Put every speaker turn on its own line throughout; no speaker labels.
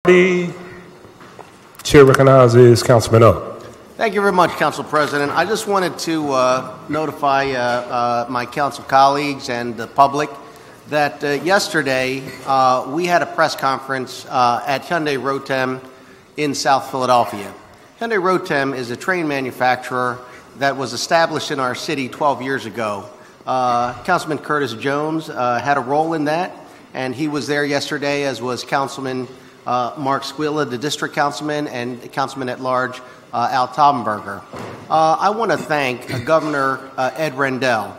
The chair recognizes Councilman Oh.
Thank you very much, Council President. I just wanted to notify my council colleagues and the public that yesterday we had a press conference at Hyundai Rotem in South Philadelphia. Hyundai Rotem is a train manufacturer that was established in our city 12 years ago. Councilman Curtis Jones had a role in that, and he was there yesterday, as was Councilman Mark Squilla, the district councilman, and Councilman at Large Al Taubenberger. I want to thank Governor Ed Rendell,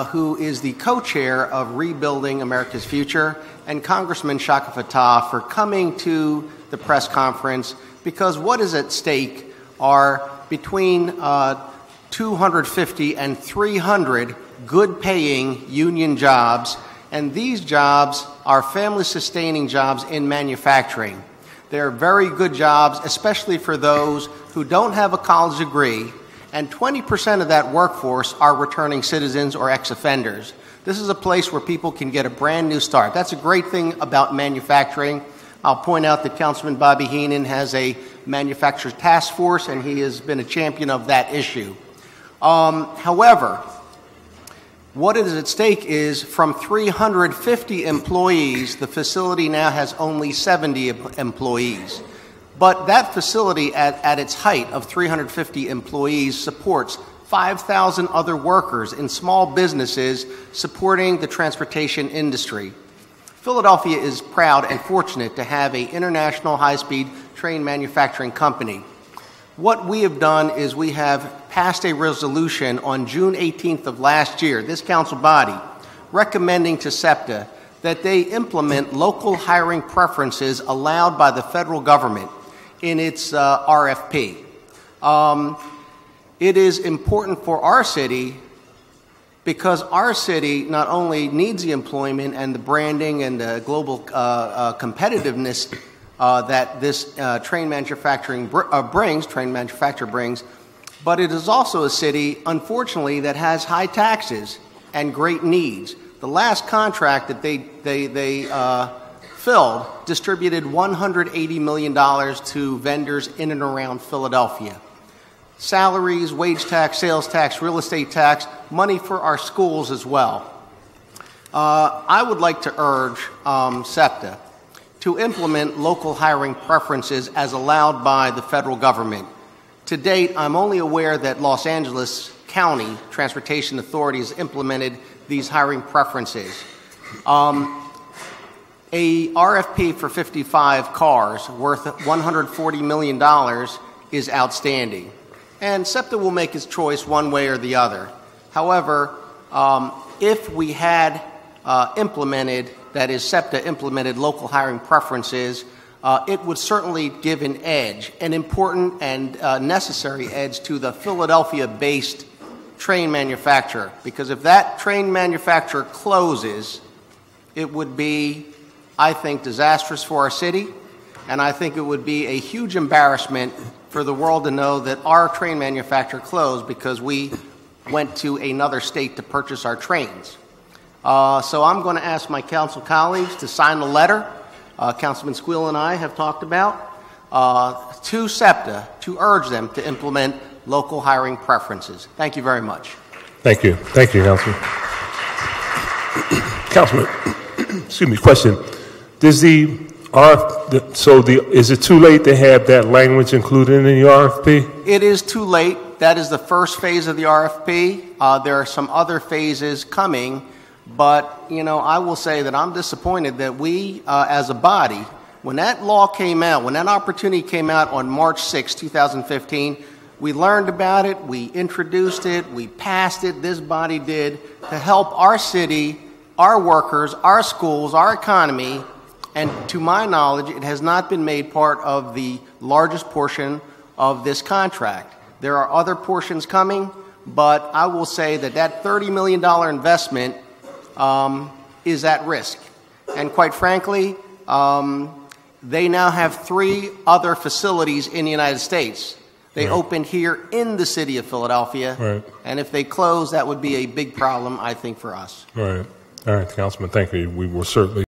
who is the co-chair of Rebuilding America's Future, and Congressman Shaka Fattah for coming to the press conference, because what is at stake are between 250 and 300 good-paying union jobs, and these jobs are family-sustaining jobs in manufacturing. They're very good jobs, especially for those who don't have a college degree, and 20% of that workforce are returning citizens or ex-offenders. This is a place where people can get a brand new start. That's a great thing about manufacturing. I'll point out that Councilman Bobby Heenan has a manufacturers task force, and he has been a champion of that issue. However, what is at stake is from 350 employees, the facility now has only 70 employees. But that facility at its height of 350 employees supports 5,000 other workers in small businesses supporting the transportation industry. Philadelphia is proud and fortunate to have an international high-speed train manufacturing company. What we have done is we have passed a resolution on June 18th of last year, this council body, recommending to SEPTA that they implement local hiring preferences allowed by the federal government in its RFP. It is important for our city because our city not only needs the employment and the branding and the global competitiveness that this train manufacturer brings, but it is also a city, unfortunately, that has high taxes and great needs. The last contract that they filled distributed $180 million to vendors in and around Philadelphia. Salaries, wage tax, sales tax, real estate tax, money for our schools as well. I would like to urge SEPTA to implement local hiring preferences as allowed by the federal government. To date, I'm only aware that Los Angeles County Transportation Authority has implemented these hiring preferences. A RFP for 55 cars worth $140 million is outstanding, and SEPTA will make its choice one way or the other. However, if we had implemented, that is, SEPTA implemented local hiring preferences, it would certainly give an edge, an important and necessary edge to the Philadelphia-based train manufacturer. Because if that train manufacturer closes, it would be, I think, disastrous for our city, and I think it would be a huge embarrassment for the world to know that our train manufacturer closed because we went to another state to purchase our trains. So I'm going to ask my council colleagues to sign the letter Councilman Squilla and I have talked about to SEPTA to urge them to implement local hiring preferences. Thank you very much.
Thank you. Thank you, Councilman. Councilman, excuse me, question. Does is it too late to have that language included in the RFP?
It is too late. That is the first phase of the RFP. There are some other phases coming. But, you know, I will say that I'm disappointed that we, as a body, when that law came out, when that opportunity came out on March 6, 2015, we learned about it, we introduced it, we passed it, this body did, to help our city, our workers, our schools, our economy, and to my knowledge, it has not been made part of the largest portion of this contract. There are other portions coming, but I will say that that $30 million investment is at risk. And quite frankly, they now have 3 other facilities in the United States. They opened here in the city of Philadelphia, and if they close, that would be a big problem, I think, for us.
All right, Councilman, thank you. We will certainly